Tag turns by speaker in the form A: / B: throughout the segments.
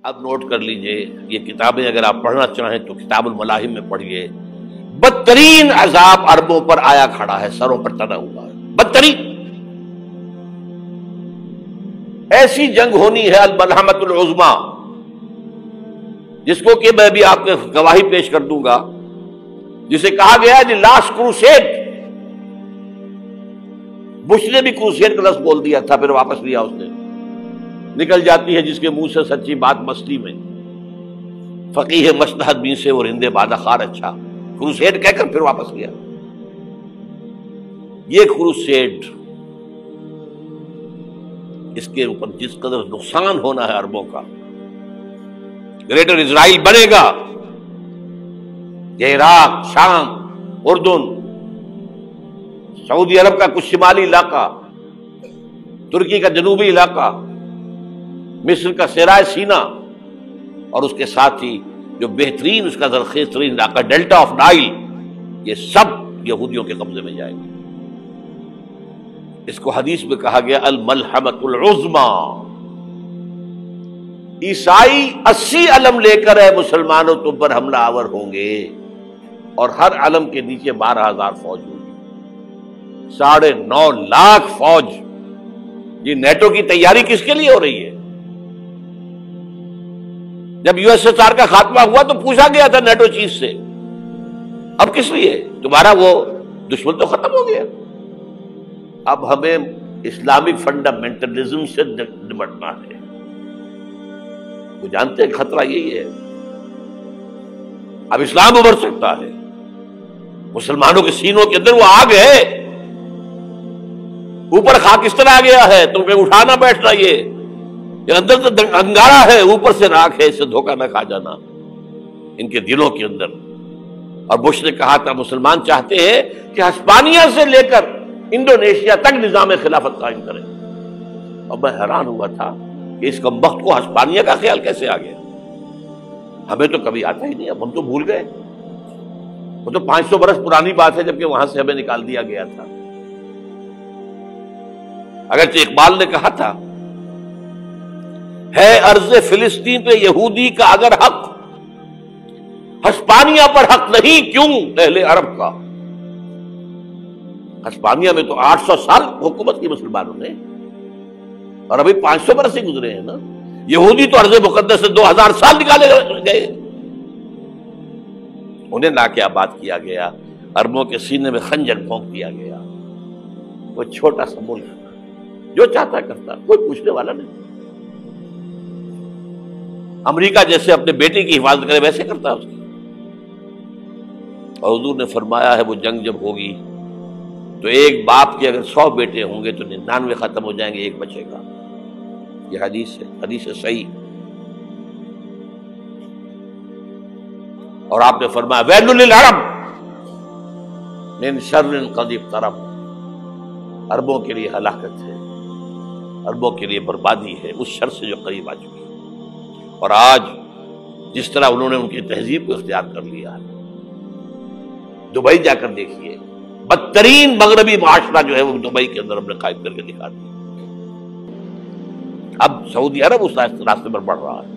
A: اب نوٹ کر لیجئے، یہ کتابیں اگر آپ پڑھنا چاہیں تو کتاب الملاحم میں پڑھیے۔ بدترین عذاب عربوں پر آیا کھڑا ہے، سروں پر تنا ہوا ہے، بدترین۔ ایسی جنگ ہونی ہے الملحمۃ العظمیٰ، جس کو کہ میں بھی آپ کو گواہی پیش کر دوں گا، جسے کہا گیا ہے لاسٹ کروسیڈ۔ بش نے بھی کروسیڈ کا لفظ بول دیا تھا، پھر واپس لیا اس نے۔ نکل جاتی ہے جس کے منہ سے سچی بات مستی میں، فقیہ مصلحت بین سے اور ہندے بادہ خار اچھا، کروسیڈ کہہ کر پھر واپس لیا۔ یہ کروسیڈ، اس کے اوپر جس قدر نقصان ہونا ہے عربوں کا، گریٹر اسرائیل بنے گا، یہ عراق، شام، اردن، سعودی عرب کا کچھ شمالی علاقہ، ترکی کا جنوبی علاقہ، مصر کا صحرائے سینا، اور اس کے ساتھ ہی جو بہترین اس کا زرخیز ترین علاقہ ڈیلٹا آف نائل، یہ سب یہودیوں کے قبضے میں جائیں گے۔ اس کو حدیث میں کہا گیا الملحمۃ العظمیٰ۔ عیسائی 80 علم لے کر مسلمانوں تم پر حملہ آور ہوں گے، اور ہر علم کے نیچے 12,000 فوج ہوگی، 9.5 لاکھ فوج۔ یہ نیٹو کی تیاری کس کے لیے ہو رہی ہے؟ جب USSR کا خاتمہ ہوا تو پوچھا گیا تھا نیٹو چیف سے، اب کس لیے؟ تمہارا وہ دشمن تو ختم ہو گیا، اب ہمیں اسلامک فنڈامنٹلزم سے نمٹنا ہے۔ وہ جانتے ہیں خطرہ یہی ہے، اب اسلام ابھر سکتا ہے، مسلمانوں کے سینوں کے اندر وہ آگ ہے، اوپر خاکستر آ گیا ہے، تمہیں اٹھانا بیٹھنا، یہ اندر تو انگارہ ہے، اوپر سے راکھ ہے، اس سے دھوکہ نہ کھا جانا ان کے دلوں کے اندر۔ اور بش نے کہا تھا مسلمان چاہتے ہیں کہ ہسپانیہ سے لے کر انڈونیشیا تک نظام خلافت قائم کریں، اور میں حیران ہوا تھا کہ اس کمبخت کو ہسپانیہ کا خیال کیسے آ گیا؟ ہمیں تو کبھی آتا ہی نہیں، اب ہم تو بھول گئے، وہ تو 500 برس پرانی بات ہے جبکہ وہاں سے ہمیں نکال دیا گیا تھا۔ اگرچہ اقبال نے کہا تھا ہے ارض فلسطین پہ یہودی کا اگر حق، ہسپانیہ پر حق نہیں کیوں اہل عرب کا؟ ہسپانیہ میں تو 800 سال حکومت کی مسلمانوں نے، اور ابھی 500 برس ہی گزرے ہیں نا۔ یہودی تو ارض مقدس سے 2000 سال نکالے گئے، انہیں لا کے آباد کیا گیا، عربوں کے سینے میں خنجر پھونک دیا گیا۔ وہ چھوٹا سا ملک جو چاہتا کرتا، کوئی پوچھنے والا نہیں۔ امریکہ جیسے اپنے بیٹے کی حفاظت کرے ویسے کرتا ہے اس کی۔ اور حضور نے فرمایا ہے وہ جنگ جب ہوگی تو ایک باپ کے اگر 100 بیٹے ہوں گے تو 99 ختم ہو جائیں گے، ایک بچے گا۔ یہ حدیث ہے، حدیث ہے صحیح۔ اور آپ نے فرمایا ویل للعرب من شر قد اقترب، عربوں کے لیے ہلاکت ہے، عربوں کے لیے بربادی ہے اس شر سے جو قریب آ چکی ہے۔ اور آج جس طرح انہوں نے ان کی تہذیب کو اختیار کر لیا ہے، دبئی جا کر دیکھیے، بدترین مغربی معاشرہ جو ہے وہ دبئی کے اندر ہم نے قائم کر کے دکھا دیا۔ اب سعودی عرب اس راستے پر بڑھ رہا ہے۔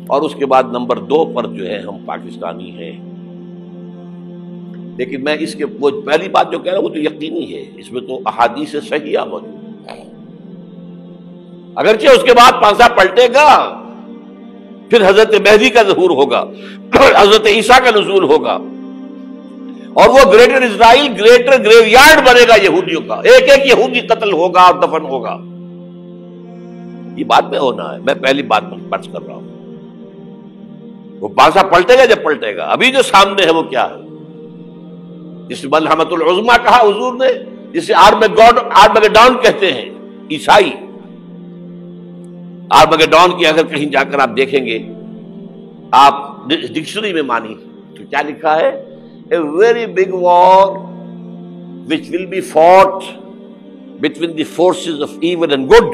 A: اور اس کے بعد نمبر 2 پر جو ہے ہم پاکستانی ہیں، لیکن میں اس کے وہ پہلی بات جو کہہ رہا ہوں وہ تو یقینی ہے، اس میں تو احادیث صحیحہ موجود ہے۔ اگرچہ اس کے بعد پانسا پلٹے گا، پھر حضرت مہدی کا ظہور ہوگا، حضرت عیسیٰ کا نزول ہوگا، اور وہ گریٹر اسرائیل گریٹر گریو یارڈ بنے گا یہودیوں کا، ایک ایک یہودی قتل ہوگا اور دفن ہوگا۔ یہ بات میں ہونا ہے، میں پہلی بات فرض کر رہا ہوں۔ وہ پانسا پلٹے گا جب پلٹے گا، ابھی جو سامنے ہے وہ کیا ہے؟ جس ملحمۃ العظمیٰ کہا حضور نے، جسے آرمگیڈون کہتے ہیں عیسائی۔ آرمگیڈون کی اگر کہیں جا کر آپ دیکھیں گے، آپ ڈکشنری میں مانی تو کیا لکھا ہے؟ A very big war which will be fought between the forces of evil and good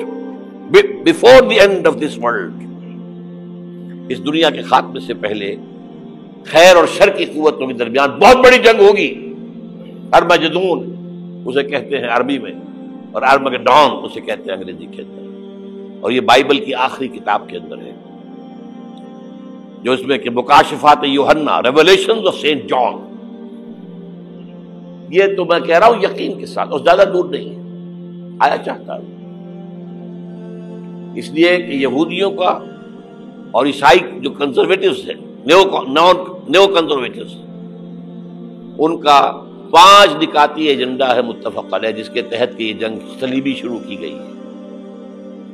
A: before the end of this world۔ اس دنیا کے خاتمے سے پہلے خیر اور شر کی قوتوں کے درمیان بہت بڑی جنگ ہوگی۔ ارمجدون اسے کہتے ہیں عربی میں، اور آرمگیڈون اسے کہتے ہیں انگریزی کے اندر۔ اور یہ بائبل کی آخری کتاب کے اندر ہے، جو اس میں کہ مکاشفات یوحنا، ریولیشنز آف سینٹ جان. یہ تو میں کہہ رہا ہوں یقین کے ساتھ، اور زیادہ دور نہیں ہے، آیا چاہتا ہوں. اس لیے کہ یہودیوں کا اور عیسائی جو کنزرویٹوز ہیں، نیو کنزرویٹوز، ان کا 5 نکاتی ایجنڈا ہے متفق علیہ، جس کے تحت کہ یہ جنگ صلیبی شروع کی گئی ہے.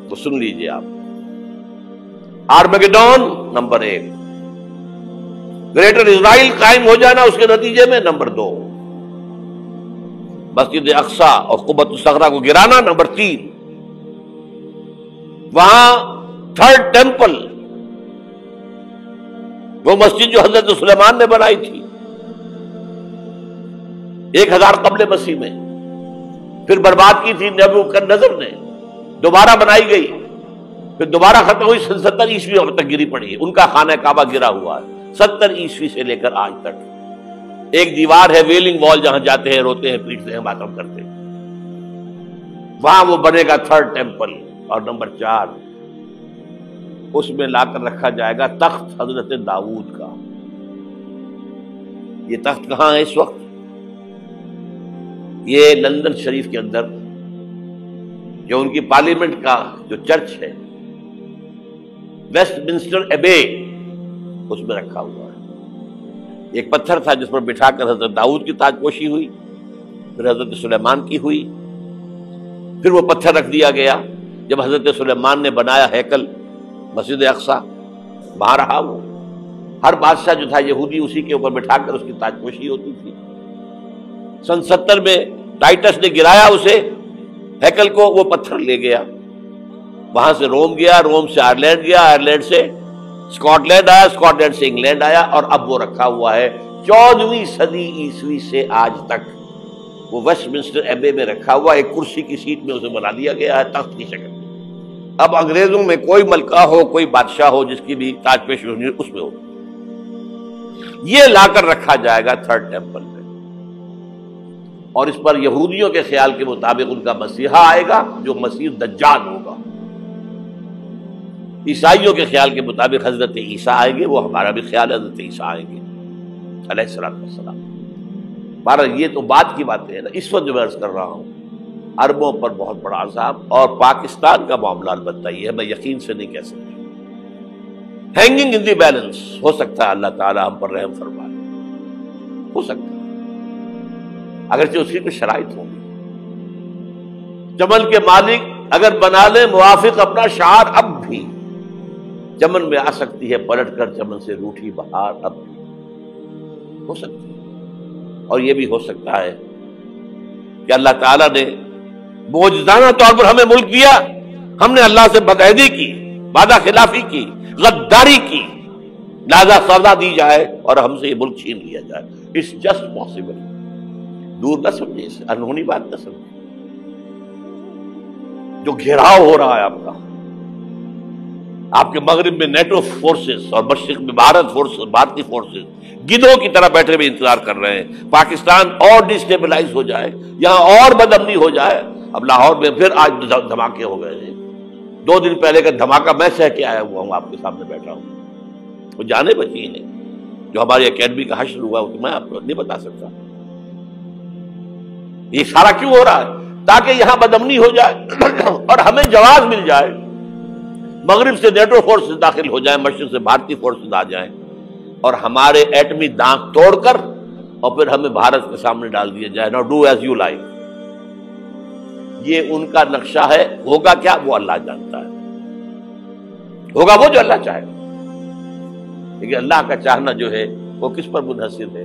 A: تو سن لیجئے آپ. آرمیگیڈون نمبر 1، گریٹر اسرائیل قائم ہو جانا اس کے نتیجے میں نمبر 2، مسجد اقصی اور قبۃ الصخرہ کو گرانا نمبر 3، وہاں 3rd ٹیمپل، وہ مسجد جو حضرت سلیمان نے بنائی تھی 1000 قبل مسیح میں، پھر برباد کی تھی نبوکدنضر نے، دوبارہ بنائی گئی، پھر دوبارہ ختم ہوئی 70 عیسوی تک گری پڑی ہے. ان کا خانہ کعبہ گرا ہوا ہے 70 عیسوی سے لے کر آج تک. ایک دیوار ہے ویلنگ وال، جہاں جاتے ہیں، روتے ہیں، پیٹتے ہیں، ماتم کرتے ہیں، وہاں وہ بنے گا 3rd ٹیمپل. اور نمبر 4، اس میں لا کر رکھا جائے گا تخت حضرت داؤد کا. یہ تخت کہاں ہے اس وقت؟ یہ لندن شریف کے اندر، جو ان کی پارلیمنٹ کا جو چرچ ہے، ویسٹ منسٹر ایبے، اس میں رکھا ہوا ہے. ایک پتھر تھا جس پر بٹھا کر حضرت داؤد کی تاج پوشی ہوئی، پھر حضرت سلیمان کی ہوئی، پھر وہ پتھر رکھ دیا گیا جب حضرت سلیمان نے بنایا ہیکل مسجد اقصی، وہاں رہا وہ. ہر بادشاہ جو تھا یہودی اسی کے اوپر بٹھا کر اس کی تاج پوشی ہوتی تھی. سن 70 میں ٹائٹس نے گرایا اسے، ہیکل کو، وہ پتھر لے گیا، وہاں سے روم گیا، روم سے آئرلینڈ گیا، آئرلینڈ سے اسکاٹ لینڈ آیا، اسکاٹ لینڈ سے انگلینڈ آیا، اور اب وہ رکھا ہوا ہے 14ویں صدی عیسوی سے آج تک. وہ ویسٹ منسٹر ایبے میں رکھا ہوا، ایک کرسی کی سیٹ میں اسے بنا دیا گیا ہے تخت کی شکل میں. اب انگریزوں میں کوئی ملکہ ہو، کوئی بادشاہ ہو، جس کی بھی تاج پوشی ہونی اس میں ہو، یہ لا کر رکھا جائے گا 3rd ٹیمپل میں. اور اس پر یہودیوں کے خیال کے مطابق ان کا مسیحا آئے گا جو مسیح دجال ہوگا. عیسائیوں کے خیال کے مطابق حضرت عیسیٰ آئیں گے، وہ ہمارا بھی خیال ہے حضرت عیسیٰ آئیں گے علیہ السلام. بہرحال یہ تو بعد کی باتیں ہیں نا. اس وقت جو میں عرض کر رہا ہوں، عربوں پر بہت بڑا عذاب، اور پاکستان کا معاملہ البتہ یہ ہے، میں یقین سے نہیں کہہ سکتا. ہینگنگ ان دی بیلنس، ہو سکتا ہے اللہ تعالیٰ ہم پر رحم فرمائے، ہو سکتا ہے، اگرچہ اسی پہ شرائط ہوں گی. چمن کے مالک اگر بنا لے موافق اپنا شعار، اب بھی چمن میں آ سکتی ہے پلٹ کر چمن سے روٹھی بہار، اب بھی ہو سکتی ہے. اور یہ بھی ہو سکتا ہے کہ اللہ تعالیٰ نے معجزانہ طور پر ہمیں ملک دیا، ہم نے اللہ سے بدعہدی کی، وعدہ خلافی کی، غداری کی، لہذا سزا دی جائے اور ہم سے یہ ملک چھین لیا جائے. It's just possible. دور نہ سمجھے، اسے انہونی بات نہ سمجھے. جو گھیراؤ ہو رہا ہے آپ کا، آپ کے مغرب میں نیٹو فورسز اور مشرق میں بھارتی فورسز گدھوں کی طرح بیٹھے ہوئے انتظار کر رہے ہیں پاکستان اور ڈسٹیبلائز ہو جائے، یہاں اور بدامنی ہو جائے. اب لاہور میں پھر آج دھماکے ہو گئے ہیں. 2 دن پہلے کا دھماکہ میں سہ کے آیا ہوا ہوں، آپ کے سامنے بیٹھا ہوں. وہ جانے بچی نہیں، جو ہماری اکیڈمی کا حشر ہوا وہ میں آپ کو نہیں بتا سکتا. یہ سارا کیوں ہو رہا ہے؟ تاکہ یہاں بدامنی ہو جائے اور ہمیں جواز مل جائے. مغرب سے نیٹو فورسز داخل ہو جائیں، مشرق سے بھارتی فورسز آ جائیں، اور ہمارے ایٹمی دانت توڑ کر اور پھر ہمیں بھارت کے سامنے ڈال دیا جائے. نو ڈو ایز یو لائک. یہ ان کا نقشہ ہے. ہوگا کیا وہ اللہ جانتا ہے، ہوگا وہ جو اللہ چاہے. لیکن اللہ کا چاہنا جو ہے وہ کس پر منحصر ہے؟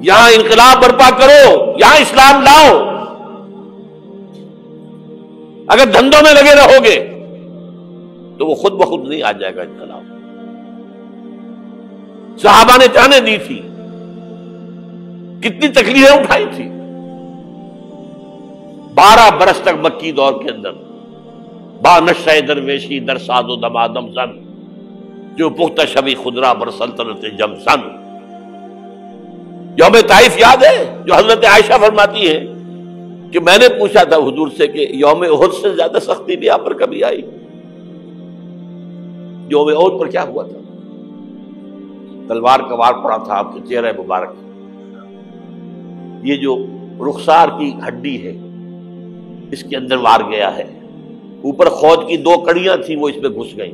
A: یہاں انقلاب برپا کرو، یہاں اسلام لاؤ. اگر دھندوں میں لگے رہو گے تو وہ خود بخود نہیں آ جائے گا انقلاب. صحابہ نے جانیں دی تھی، کتنی تکلیفیں اٹھائی تھی. 12 برس تک مکی دور کے اندر با نشہ درویشی در ساز و دمادم زن، جو پختہ شبی خدرا بر سلطنت جم سن. یوم طائف یاد ہے جو حضرت عائشہ فرماتی ہے کہ میں نے پوچھا تھا حضور سے کہ یوم احد سے زیادہ سختی بھی آپ پر کبھی آئی؟ یوم احد پر کیا ہوا تھا؟ تلوار کا وار پڑا تھا آپ کے چہرہ مبارک، یہ جو رخسار کی ہڈی ہے اس کے اندر وار گیا ہے، اوپر خود کی 2 کڑیاں تھیں وہ اس میں گھس گئیں،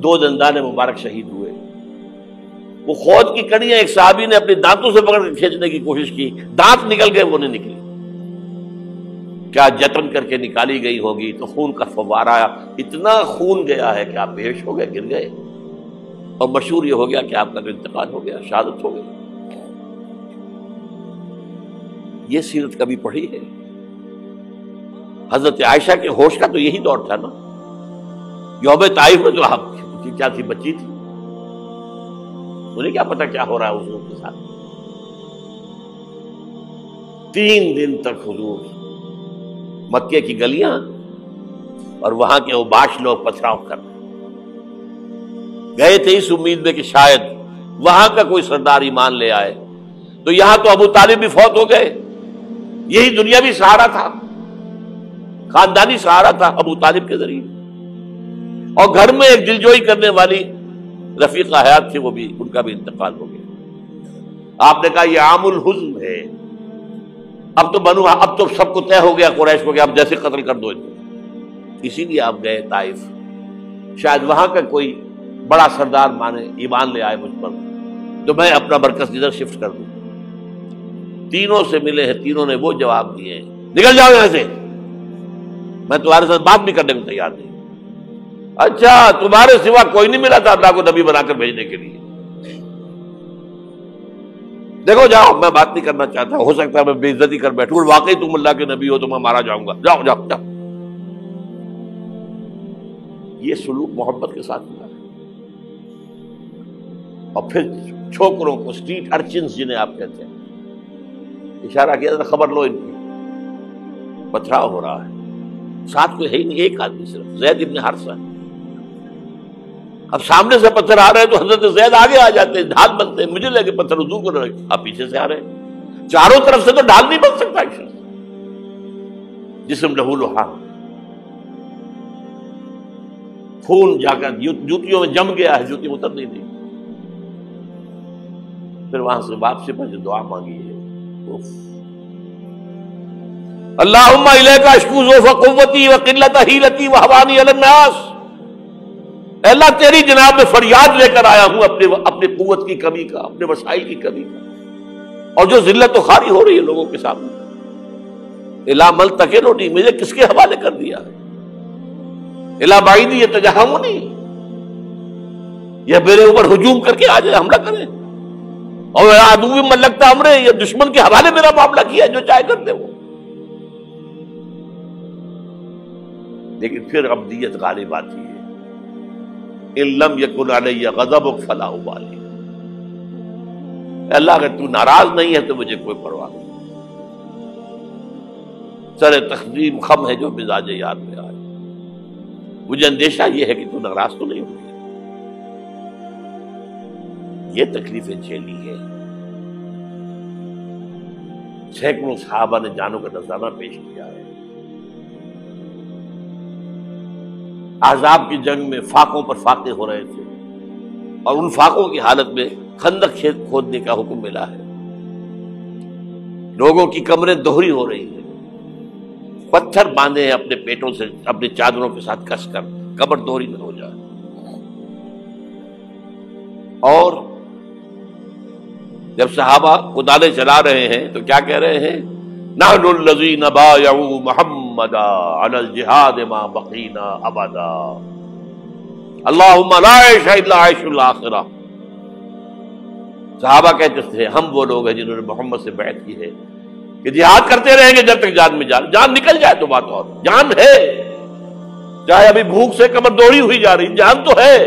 A: 2 دندان مبارک شہید ہوئے۔ وہ خود کی کڑیاں ایک صحابی نے اپنے دانتوں سے پکڑ کے کھینچنے کی کوشش کی، دانت نکل گئے، وہ نہیں نکلی، کیا جتن کر کے نکالی گئی ہوگی تو خون کا فوارہ آیا، اتنا خون گیا ہے کہ آپ بے ہوش ہو گئے، گر گئے، اور مشہور یہ ہو گیا کہ آپ کا تو انتقال ہو گیا، شہادت ہو گئی۔ یہ سیرت کبھی پڑھی ہے؟ حضرت عائشہ کے ہوش کا تو یہی دور تھا نا، یوم طائف میں تو آپ کی کیا تھی، بچی تھی، انہیں کیا پتا کیا ہو رہا ہے حضور کے ساتھ۔ 3 دن تک حضور مکے کی گلیاں اور وہاں کے اوباش لوگ پتھراؤ کر گئے تھے اس امید میں کہ شاید وہاں کا کوئی سردار ایمان لے آئے، تو یہاں تو ابو طالب بھی فوت ہو گئے، یہی دنیاوی سہارا تھا، خاندانی سہارا تھا ابو طالب کے ذریعے، اور گھر میں ایک دلجوئی کرنے والی رفیقہ حیات تھی، وہ بھی، ان کا بھی انتقال ہو گیا۔ آپ نے کہا یہ عام الحزن ہے، اب تو سب کو طے ہو گیا قریش کو کہ اب جیسے قتل کر دو، اسی لیے آپ گئے طائف، شاید وہاں کا کوئی بڑا سردار مانے ایمان لے آئے مجھ پر تو میں اپنا مرکز ادھر شفٹ کر دوں۔ تینوں سے ملے ہیں، تینوں نے وہ جواب دیے ہیں، نکل جاؤ یہاں سے، میں تمہارے ساتھ بات بھی کرنے کو تیار نہیں۔ اچھا، تمہارے سوا کوئی نہیں ملا تھا اللہ کو نبی بنا کر بھیجنے کے لیے؟ دیکھو جاؤ، میں بات نہیں کرنا چاہتا، ہو سکتا ہے میں بے عزتی کر بیٹھوں، اور واقعی تم اللہ کے نبی ہو تو میں مارا جاؤں گا، جاؤ جاؤ جاؤ۔ یہ سلوک محبت کے ساتھ ملا ہے۔ اور پھر چھوکروں کو، اسٹریٹ ارچنز جنہیں آپ کہتے ہیں، اشارہ کیا، خبر لو ان کی، پتھراؤ ہو رہا ہے، ساتھ کوئی ہے ہی نہیں، ایک آدمی صرف، زید ابن حارثہ۔ اب سامنے سے پتھر آ رہے ہیں تو حضرت زید آگے آ جاتے ہیں، ڈھال بنتے ہیں، مجھے لگے پتھر حضور کو لگے، آپ پیچھے سے آ رہے ہیں، چاروں طرف سے تو ڈھال نہیں بن سکتا ایک شخص، جسم لہو لہان، خون جا کر جوتیوں میں جم گیا ہے، جوتی اتر نہیں دی۔ پھر وہاں سے واپسی پر جو دعا مانگی ہے، اللہم الیک اشکو ضعف قوتی وقلت حیلتی وہوانی علی الناس، اے اللہ تیری جناب میں فریاد لے کر آیا ہوں اپنی قوت کی کمی کا، اپنے وسائل کی کمی کا، اور جو ذلت و خواری ہو رہی ہے لوگوں کے سامنے، الا ملتقننی، مجھے کس کے حوالے کر دیا ہے، الا بعیدی یتجہمنی، یہ میرے اوپر ہجوم کر کے آ جائے، حملہ کرے، اور عدو من لگتا امرے، یہ دشمن کے حوالے میرا معاملہ کیا، جو چاہے کر دے وہ۔ لیکن پھر عبدیت غالب آتی ہے، ان لم یکن علی غضبک فلا ابالی، اللہ اگر تو ناراض نہیں ہے تو مجھے کوئی پرواہ نہیں، سر تقدیم خم ہے جو مزاج یار میں آئے، مجھے اندیشہ یہ ہے کہ تو ناراض تو نہیں ہوگی۔ یہ تکلیفیں جھیلی ہے، سینکڑوں صحابہ نے جانوں کا نذرانہ پیش کیا ہے، احزاب کی جنگ میں فاقوں پر فاقے ہو رہے تھے، اور ان فاقوں کی حالت میں خندق کھودنے کا حکم ملا ہے، لوگوں کی کمریں دوہری ہو رہی ہیں، پتھر باندھے ہیں اپنے پیٹوں سے، اپنی چادروں کے ساتھ کس کر کمر دوہری نہ ہو جائے، اور جب صحابہ کدالیں چلا رہے ہیں تو کیا کہہ رہے ہیں، نحن الذین بایعوا محمدا علی الجہاد ما بقینا ابدا، اللہم لا عیش الا عیش الاخرہ۔ صحابہ کہتے تھے ہم وہ لوگ ہیں جنہوں نے محمد سے بیعت کی ہے کہ جہاد کرتے رہیں گے جب تک جان میں جان نکل جائے تو بات اور، جان ہے، چاہے ابھی بھوک سے کمر دوڑی ہوئی جا رہی، جان تو ہے۔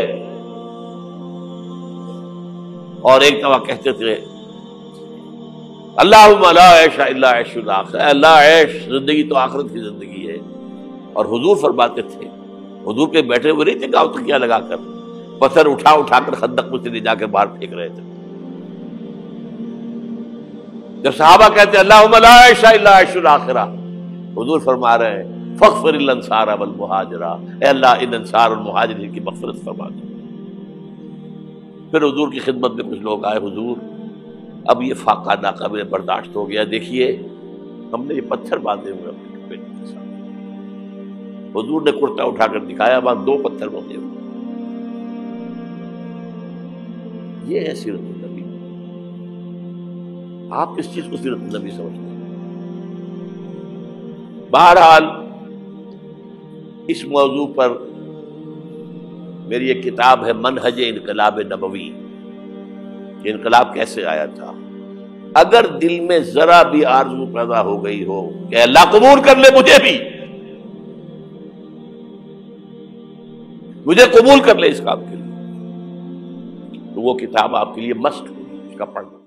A: اور ایک دفعہ کہتے تھے اللہم لا عیش الا عیش الاخرہ، اللہ عیش، زندگی تو آخرت کی زندگی ہے۔ اور حضور فرماتے تھے، حضور کے بیٹھے ہوئے نہیں تھے گاؤں تکیہ لگا کر، پتھر اٹھا اٹھا کر خندق میں سے لے جا کے باہر پھینک رہے تھے۔ جب صحابہ کہتے ہیں اللہم لا عیش الا عیش الآخرہ، حضور فرما رہے ہیں فاغفر الانصار والمہاجرہ، اے اللہ ان انصار اور مہاجرین کی مغفرت فرما دے۔ پھر حضور کی خدمت میں کچھ لوگ آئے، حضور اب یہ فاقہ ناقابل برداشت ہو گیا، دیکھیے ہم نے یہ پتھر باندھے ہوئے اپنے پیٹ کے ساتھ۔ حضور نے کرتا اٹھا کر دکھایا، وہاں 2 پتھر بندھے ہوئے۔ یہ ہے سیرت النبی۔ آپ کس چیز کو سیرت النبی سمجھتے ہیں؟ بہرحال اس موضوع پر میری ایک کتاب ہے منہج انقلاب نبوی، کہ انقلاب کیسے آیا تھا۔ اگر دل میں ذرا بھی آرزو پیدا ہو گئی ہو کہ اللہ قبول کر لے مجھے بھی، مجھے قبول کر لے اس کام کے لیے، تو وہ کتاب آپ کے لیے مسٹ ہوگی، اس کا پڑھنا۔